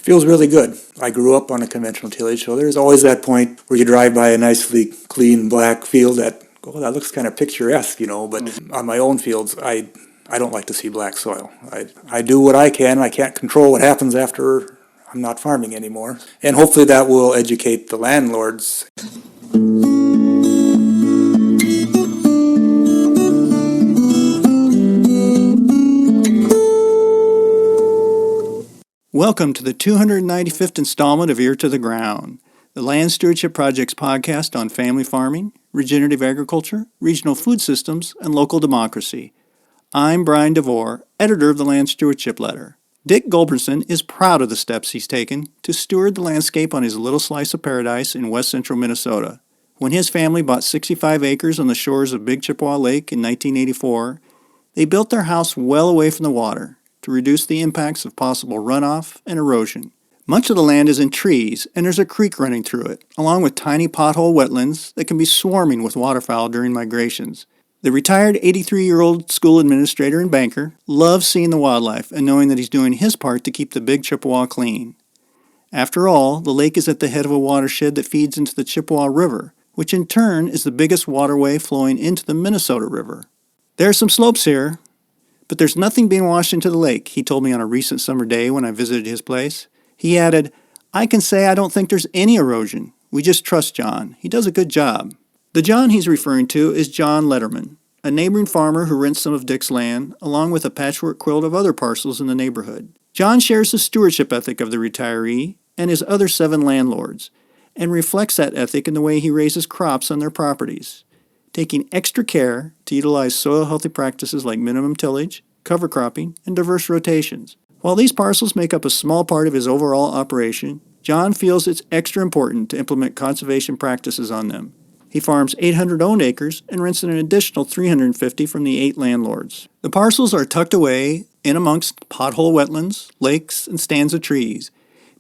feels really good. I grew up on a conventional tillage, so there's always that point where you drive by a nicely clean black field that, oh, that looks kind of picturesque, but on my own fields, I don't like to see black soil. I do what I can. I can't control what happens after I'm not farming anymore. And hopefully that will educate the landlords. Welcome to the 295th installment of Ear to the Ground, the Land Stewardship Project's podcast on family farming, regenerative agriculture, regional food systems, and local democracy. I'm Brian DeVore, editor of the Land Stewardship Letter. Dick Gulbranson is proud of the steps he's taken to steward the landscape on his little slice of paradise in west central Minnesota. When his family bought 65 acres on the shores of Big Chippewa Lake in 1984, they built their house well away from the water to reduce the impacts of possible runoff and erosion. Much of the land is in trees, and there's a creek running through it, along with tiny pothole wetlands that can be swarming with waterfowl during migrations. The retired 83-year-old school administrator and banker loves seeing the wildlife and knowing that he's doing his part to keep the Big Chippewa clean. After all, the lake is at the head of a watershed that feeds into the Chippewa River, which in turn is the biggest waterway flowing into the Minnesota River. There are some slopes here, but there's nothing being washed into the lake, he told me on a recent summer day when I visited his place. He added, "I can say I don't think there's any erosion. We just trust John. He does a good job." The John he's referring to is John Letterman, a neighboring farmer who rents some of Dick's land, along with a patchwork quilt of other parcels in the neighborhood. John shares the stewardship ethic of the retiree and his other 7 landlords, and reflects that ethic in the way he raises crops on their properties, taking extra care to utilize soil-healthy practices like minimum tillage, cover cropping, and diverse rotations. While these parcels make up a small part of his overall operation, John feels it's extra important to implement conservation practices on them. He farms 800 owned acres and rents an additional 350 from the 8 landlords. The parcels are tucked away in amongst pothole wetlands, lakes, and stands of trees,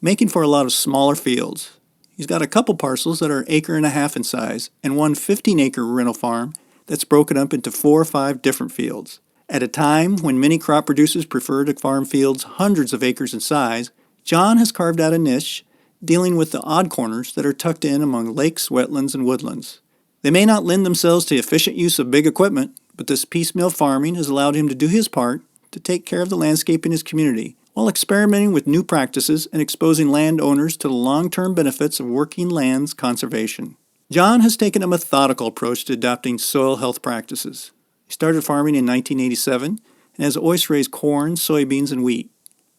making for a lot of smaller fields. He's got a couple parcels that are 1.5 acres in size, and one 15-acre rental farm that's broken up into 4 or 5 different fields. At a time when many crop producers prefer to farm fields hundreds of acres in size, John has carved out a niche dealing with the odd corners that are tucked in among lakes, wetlands, and woodlands. They may not lend themselves to efficient use of big equipment, but this piecemeal farming has allowed him to do his part to take care of the landscape in his community, while experimenting with new practices and exposing landowners to the long-term benefits of working lands conservation. John has taken a methodical approach to adopting soil health practices. He started farming in 1987 and has always raised corn, soybeans, and wheat.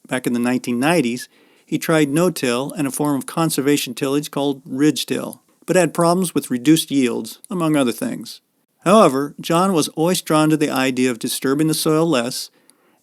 Back in the 1990s, he tried no-till and a form of conservation tillage called ridge-till, but had problems with reduced yields, among other things. However, John was always drawn to the idea of disturbing the soil less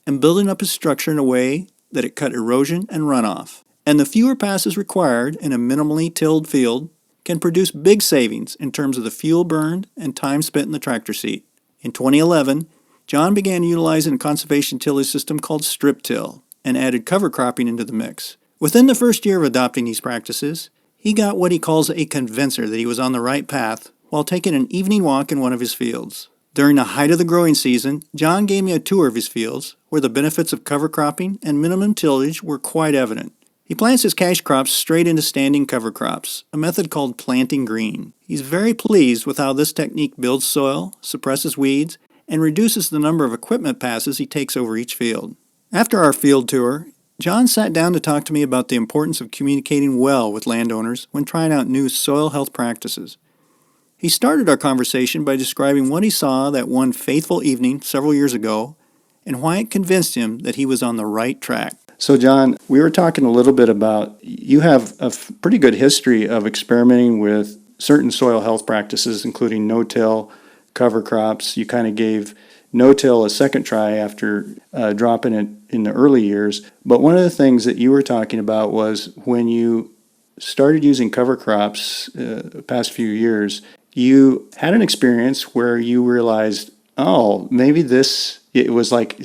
and building up his structure in a way that it cut erosion and runoff. And the fewer passes required in a minimally tilled field can produce big savings in terms of the fuel burned and time spent in the tractor seat. In 2011, John began utilizing a conservation tillage system called strip till and added cover cropping into the mix. Within the first year of adopting these practices, he got what he calls a convincer that he was on the right path while taking an evening walk in one of his fields. During the height of the growing season, John gave me a tour of his fields, where the benefits of cover cropping and minimum tillage were quite evident. He plants his cash crops straight into standing cover crops, a method called planting green. He's very pleased with how this technique builds soil, suppresses weeds, and reduces the number of equipment passes he takes over each field. After our field tour, John sat down to talk to me about the importance of communicating well with landowners when trying out new soil health practices. He started our conversation by describing what he saw that one faithful evening several years ago and why it convinced him that he was on the right track. So John, we were talking a little bit about, you have a pretty good history of experimenting with certain soil health practices, including no-till, cover crops. You kind of gave no-till a second try after dropping it in the early years. But one of the things that you were talking about was when you started using cover crops the past few years, you had an experience where you realized, oh, maybe it was like,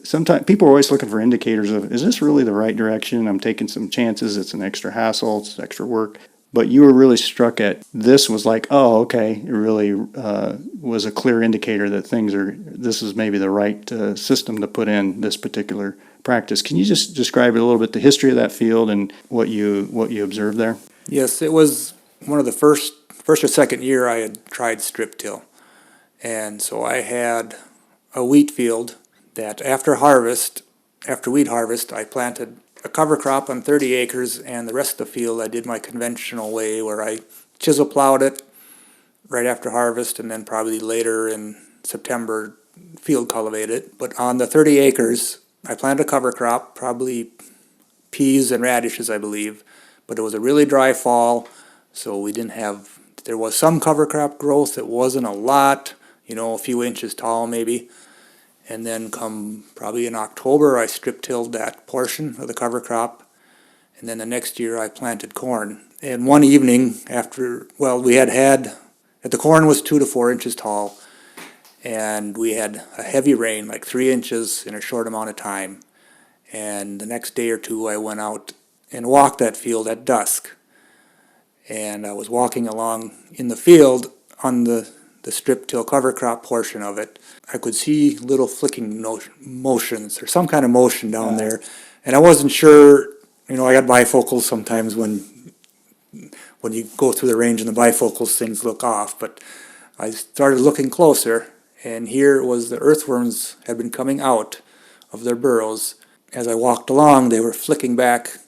sometimes people are always looking for indicators of, is this really the right direction? I'm taking some chances. It's an extra hassle. It's extra work. But you were really struck at, this was like, oh, okay, it really was a clear indicator that this is maybe the right system to put in this particular practice. Can you just describe a little bit the history of that field and what you observed there? Yes, it was one of the first or second year I had tried strip till. And so I had a wheat field that after wheat harvest, I planted a cover crop on 30 acres, and the rest of the field I did my conventional way where I chisel plowed it right after harvest, and then probably later in September field cultivated it. But on the 30 acres, I planted a cover crop, probably peas and radishes, I believe. But it was a really dry fall, so there was some cover crop growth. It wasn't a lot, a few inches tall maybe. And then come probably in October, I strip tilled that portion of the cover crop. And then the next year I planted corn. And one evening the corn was 2 to 4 inches tall, and we had a heavy rain, like 3 inches in a short amount of time. And the next day or two I went out and walked that field at dusk. And I was walking along in the field on the strip till cover crop portion of it. I could see little flicking motions or some kind of motion down there. And I wasn't sure, I got bifocals sometimes when you go through the range and the bifocals, things look off. But I started looking closer, and here it was the earthworms had been coming out of their burrows. As I walked along, they were flicking back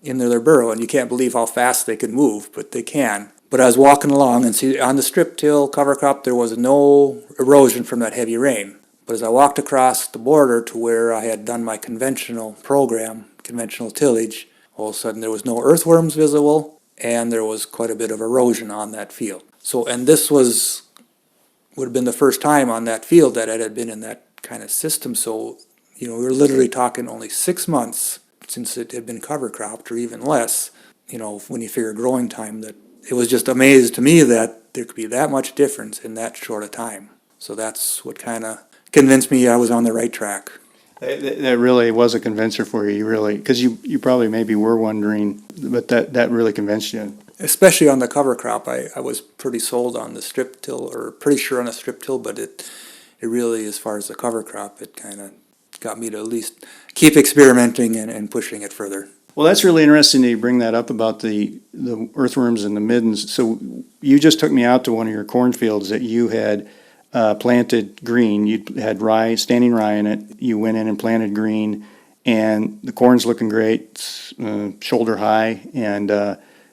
into their burrow, and you can't believe how fast they can move, but they can. But I was walking along, and see, on the strip till cover crop, there was no erosion from that heavy rain. But as I walked across the border to where I had done my conventional program, conventional tillage, all of a sudden there was no earthworms visible, and there was quite a bit of erosion on that field. And this would have been the first time on that field that it had been in that kind of system. So, we were literally talking only 6 months since it had been cover cropped, or even less, when you figure growing time, that it was just amazing to me that there could be that much difference in that short a time. So that's what kind of convinced me I was on the right track. That really was a convincer for you, because you probably maybe were wondering, but that really convinced you. Especially on the cover crop, I was pretty sold on the strip till, or pretty sure on the strip till, but it really, as far as the cover crop, it kind of got me to at least keep experimenting and pushing it further. Well, that's really interesting that you bring that up about the earthworms and the middens. So you just took me out to one of your cornfields that you had planted green. You had standing rye in it. You went in and planted green, and the corn's looking great, shoulder high, and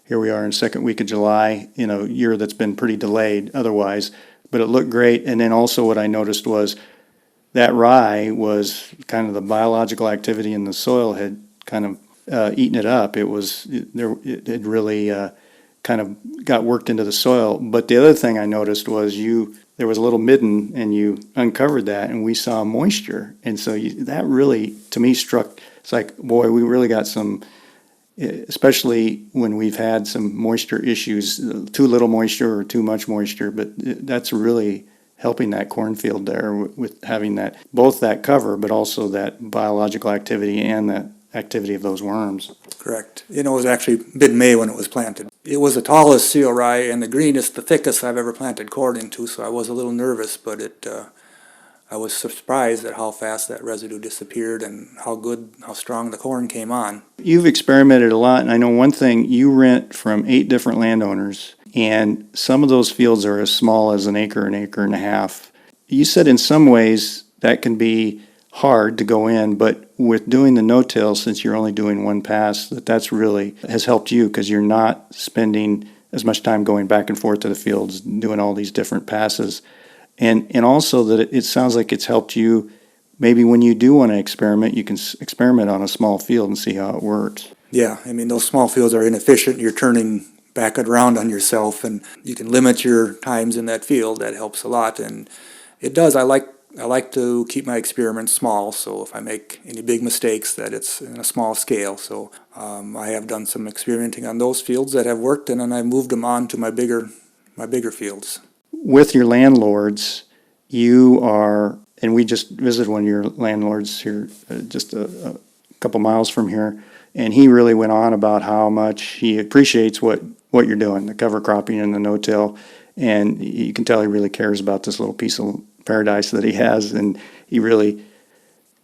here we are in the second week of July, year that's been pretty delayed otherwise, but it looked great. And then also what I noticed was that rye was kind of the biological activity in the soil had kind of eaten it up. It had really kind of got worked into the soil. But the other thing I noticed was there was a little midden, and you uncovered that, and we saw moisture. And so that really, to me, struck. It's like, boy, we really got some, especially when we've had some moisture issues, too little moisture or too much moisture. But that's really helping that cornfield there with having that, both that cover, but also that biological activity and that activity of those worms. Correct. It was actually mid-May when it was planted. It was the tallest seal rye and the greenest, the thickest I've ever planted corn into, so I was a little nervous, but I was surprised at how fast that residue disappeared and how strong the corn came on. You've experimented a lot, and I know one thing, you rent from 8 different landowners, and some of those fields are as small as an acre and a half. You said in some ways that can be hard to go in, but with doing the no-till, since you're only doing one pass, that's really has helped you because you're not spending as much time going back and forth to the fields, doing all these different passes. And also that it sounds like it's helped you, maybe when you do want to experiment, you can experiment on a small field and see how it works. Yeah, those small fields are inefficient. You're turning back around on yourself, and you can limit your times in that field. That helps a lot, and it does. I like to keep my experiments small, so if I make any big mistakes, that it's in a small scale. So I have done some experimenting on those fields that have worked, and then I moved them on to my bigger fields. With your landlords, and we just visited one of your landlords here, just a couple miles from here, and he really went on about how much he appreciates what you're doing, the cover cropping and the no-till, and you can tell he really cares about this little piece of paradise that he has, and he really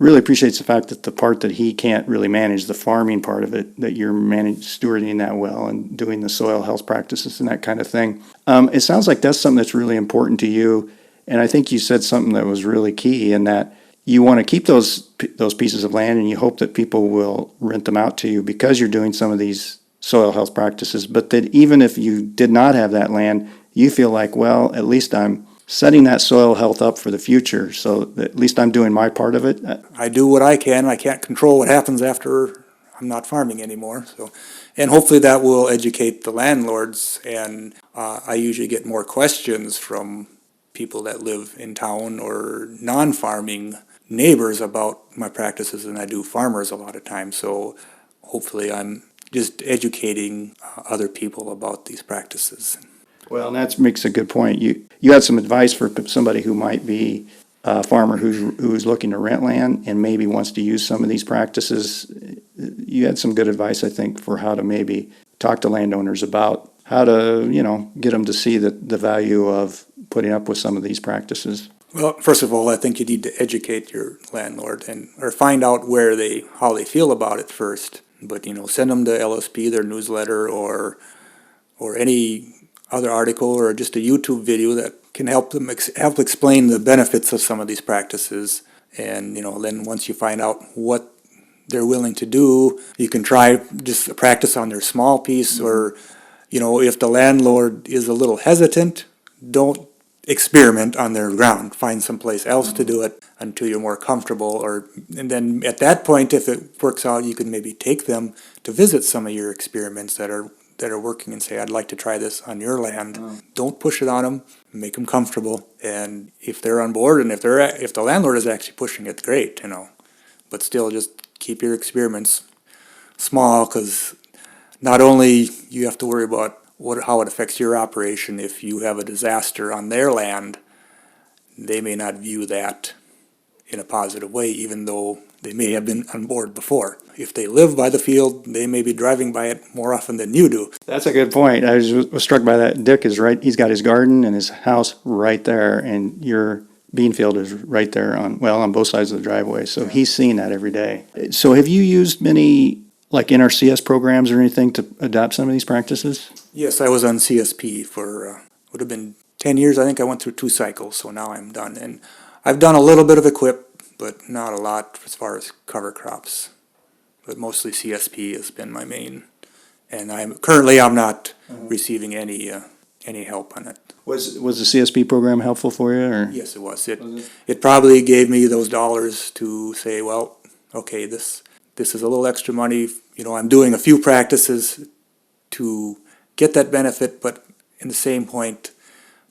really appreciates the fact that the part that he can't really manage, the farming part of it, that you're stewarding that well and doing the soil health practices and that kind of thing. It sounds like that's something that's really important to you. And I think you said something that was really key in that you want to keep those pieces of land and you hope that people will rent them out to you because you're doing some of these soil health practices. But that even if you did not have that land, you feel like, well, at least I'm setting that soil health up for the future, so that at least I'm doing my part of it. I do what I can. I can't control what happens after I'm not farming anymore. So, and hopefully that will educate the landlords. And I usually get more questions from people that live in town or non-farming neighbors about my practices than I do farmers a lot of times. So hopefully I'm just educating other people about these practices. Well, and that makes a good point. You had some advice for somebody who might be a farmer who's looking to rent land and maybe wants to use some of these practices. You had some good advice, I think, for how to maybe talk to landowners about how to, get them to see the value of putting up with some of these practices. Well, first of all, I think you need to educate your landlord or find out how they feel about it first. But send them to LSP, their newsletter, or any other article or just a YouTube video that can help them help explain the benefits of some of these practices. And then once you find out what they're willing to do, you can try just practice on their small piece. Or if the landlord is a little hesitant, don't experiment on their ground. Find someplace else to do it until you're more comfortable. And then at that point, if it works out, you can maybe take them to visit some of your experiments that are working and say, I'd like to try this on your land. Don't push it on them. Make them comfortable. And if they're on board, and if the landlord is actually pushing it, great, But still, just keep your experiments small, because not only you have to worry about how it affects your operation. If you have a disaster on their land, they may not view that in a positive way, even though they may have been on board before. If they live by the field, they may be driving by it more often than you do. That's a good point. I was struck by that. Dick is right. He's got his garden and his house right there, and your bean field is right there on both sides of the driveway. So he's seeing that every day. So have you used many like NRCS programs or anything to adopt some of these practices? Yes, I was on CSP for, would have been 10 years. I think I went through 2 cycles, so now I'm done. And I've done a little bit of equip, but not a lot as far as cover crops. But mostly CSP has been my main. And I'm not receiving any help on it. Was the CSP program helpful for you? Or? Yes, it was. It probably gave me those dollars to say, well, okay, this is a little extra money. I'm doing a few practices to get that benefit, but in the same point,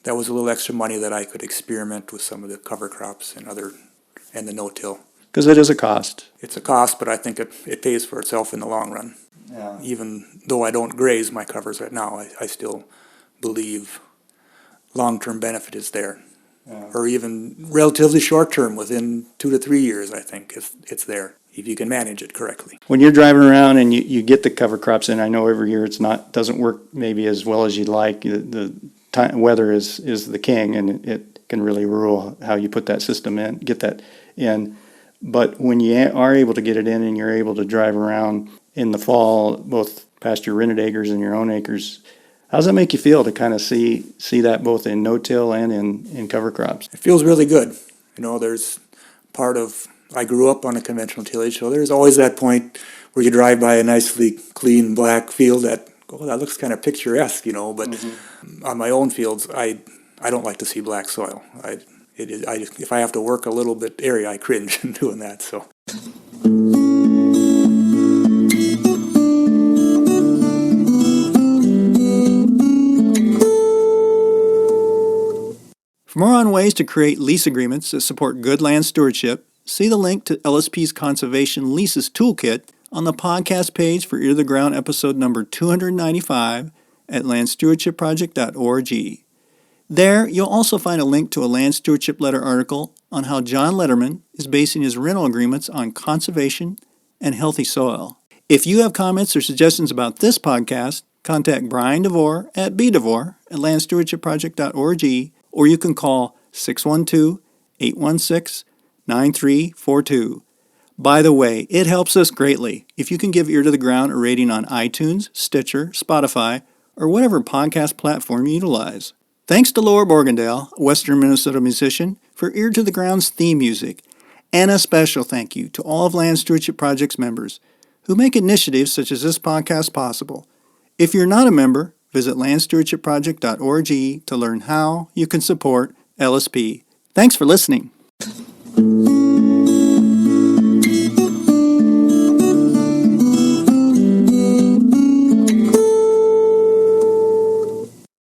that was a little extra money that I could experiment with some of the cover crops and the no-till. Because it is a cost. It's a cost, but I think it pays for itself in the long run. Yeah. Even though I don't graze my covers right now, I still believe long-term benefit is there. Yeah. Or even relatively short-term, within 2 to 3 years, I think it's there, if you can manage it correctly. When you're driving around and you get the cover crops in, I know every year doesn't work maybe as well as you'd like. The weather is the king, and it can really rule how you put that system in, get that in. But when you are able to get it in and you're able to drive around in the fall, both past your rented acres and your own acres, how does that make you feel to kind of see that both in no-till and in cover crops? It feels really good. There's I grew up on a conventional tillage, so there's always that point where you drive by a nicely clean black field that looks kind of picturesque, but on my own fields, I don't like to see black soil. If I have to work a little bit area, I cringe in doing that, so. For more on ways to create lease agreements that support good land stewardship, see the link to LSP's Conservation Leases Toolkit on the podcast page for Ear to the Ground episode number 295 at landstewardshipproject.org. There, you'll also find a link to a Land Stewardship Letter article on how John Letterman is basing his rental agreements on conservation and healthy soil. If you have comments or suggestions about this podcast, contact Brian DeVore at bdevore@landstewardshipproject.org, or you can call 612-816-9342. By the way, it helps us greatly if you can give Ear to the Ground a rating on iTunes, Stitcher, Spotify, or whatever podcast platform you utilize. Thanks to Laura Borgendale, a Western Minnesota musician, for Ear to the Ground's theme music. And a special thank you to all of Land Stewardship Project's members who make initiatives such as this podcast possible. If you're not a member, visit landstewardshipproject.org to learn how you can support LSP. Thanks for listening.